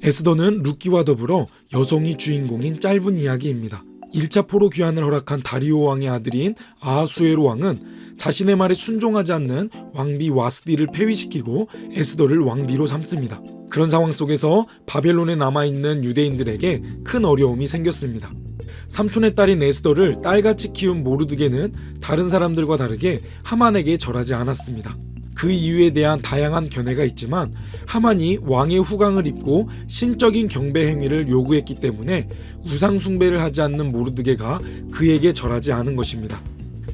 에스더는 룻기와 더불어 여성이 주인공인 짧은 이야기입니다. 1차 포로 귀환을 허락한 다리오 왕의 아들인 아하수에로 왕은 자신의 말에 순종하지 않는 왕비 와스디를 폐위시키고 에스더를 왕비로 삼습니다. 그런 상황 속에서 바벨론에 남아있는 유대인들에게 큰 어려움이 생겼습니다. 삼촌의 딸인 에스더를 딸같이 키운 모르드게는 다른 사람들과 다르게 하만에게 절하지 않았습니다. 그 이유에 대한 다양한 견해가 있지만 하만이 왕의 후광을 입고 신적인 경배 행위를 요구했기 때문에 우상 숭배를 하지 않는 모르드게가 그에게 절하지 않은 것입니다.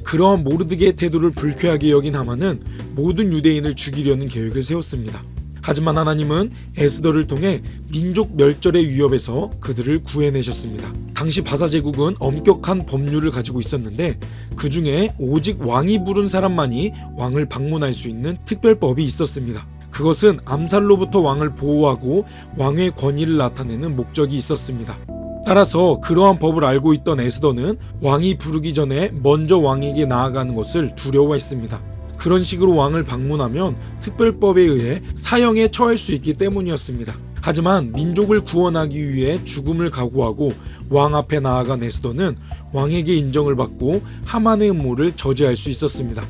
그러한 모르드게의 태도를 불쾌하게 여긴 하만은 모든 유대인을 죽이려는 계획을 세웠습니다. 하지만 하나님은 에스더를 통해 민족 멸절의 위협에서 그들을 구해내셨습니다. 당시 바사 제국은 엄격한 법률을 가지고 있었는데 그 중에 오직 왕이 부른 사람만이 왕을 방문할 수 있는 특별법이 있었습니다. 그것은 암살로부터 왕을 보호하고 왕의 권위를 나타내는 목적이 있었습니다. 따라서 그러한 법을 알고 있던 에스더는 왕이 부르기 전에 먼저 왕에게 나아가는 것을 두려워했습니다. 그런 식으로 왕을 방문하면 특별법에 의해 사형에 처할 수 있기 때문이었습니다. 하지만 민족을 구원하기 위해 죽음을 각오하고 왕 앞에 나아간 에스더는 왕에게 인정을 받고 하만의 음모를 저지할 수 있었습니다.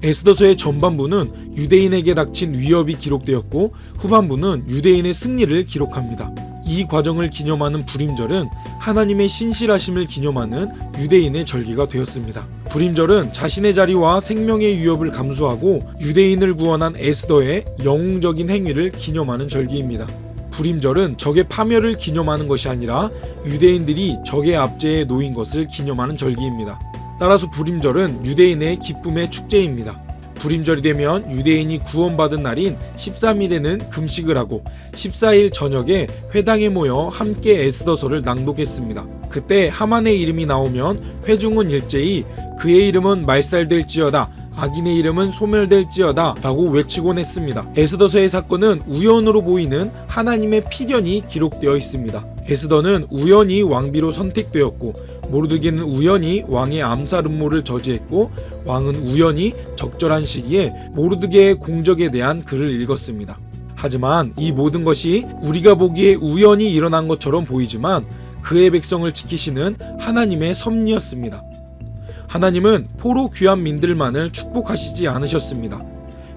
에스더서의 전반부는 유대인에게 닥친 위협이 기록되었고 후반부는 유대인의 승리를 기록합니다. 이 과정을 기념하는 불임절은 하나님의 신실하심을 기념하는 유대인의 절기가 되었습니다. 불임절은 자신의 자리와 생명의 위협을 감수하고 유대인을 구원한 에스더의 영웅적인 행위를 기념하는 절기입니다. 불임절은 적의 파멸을 기념하는 것이 아니라 유대인들이 적의 압제에 놓인 것을 기념하는 절기입니다. 따라서 불임절은 유대인의 기쁨의 축제입니다. 불임절이 되면 유대인이 구원받은 날인 13일에는 금식을 하고 14일 저녁에 회당에 모여 함께 에스더서를 낭독했습니다. 그때 하만의 이름이 나오면 회중은 일제히 그의 이름은 말살될지어다, 악인의 이름은 소멸될지어다 라고 외치곤 했습니다. 에스더서의 사건은 우연으로 보이는 하나님의 필연이 기록되어 있습니다. 에스더는 우연히 왕비로 선택되었고 모르드게는 우연히 왕의 암살 음모를 저지했고 왕은 우연히 적절한 시기에 모르드게의 공적에 대한 글을 읽었습니다. 하지만 이 모든 것이 우리가 보기에 우연히 일어난 것처럼 보이지만 그의 백성을 지키시는 하나님의 섭리였습니다. 하나님은 포로 귀한 민들만을 축복하시지 않으셨습니다.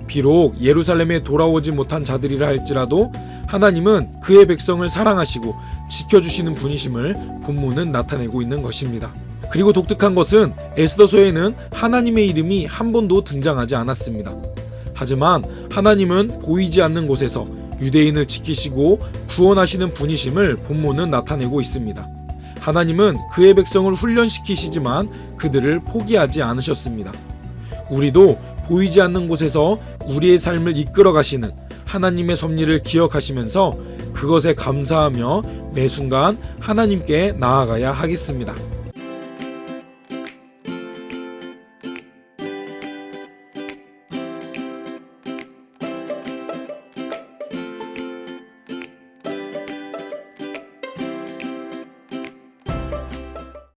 비록 예루살렘에 돌아오지 못한 자들이라 할지라도 하나님은 그의 백성을 사랑하시고 지켜주시는 분이심을 본문은 나타내고 있는 것입니다. 그리고 독특한 것은 에스더서에는 하나님의 이름이 한 번도 등장하지 않았습니다. 하지만 하나님은 보이지 않는 곳에서 유대인을 지키시고 구원하시는 분이심을 본문은 나타내고 있습니다. 하나님은 그의 백성을 훈련시키시지만 그들을 포기하지 않으셨습니다. 우리도 보이지 않는 곳에서 우리의 삶을 이끌어 가시는 하나님의 섭리를 기억하시면서 그것에 감사하며 매 순간 하나님께 나아가야 하겠습니다.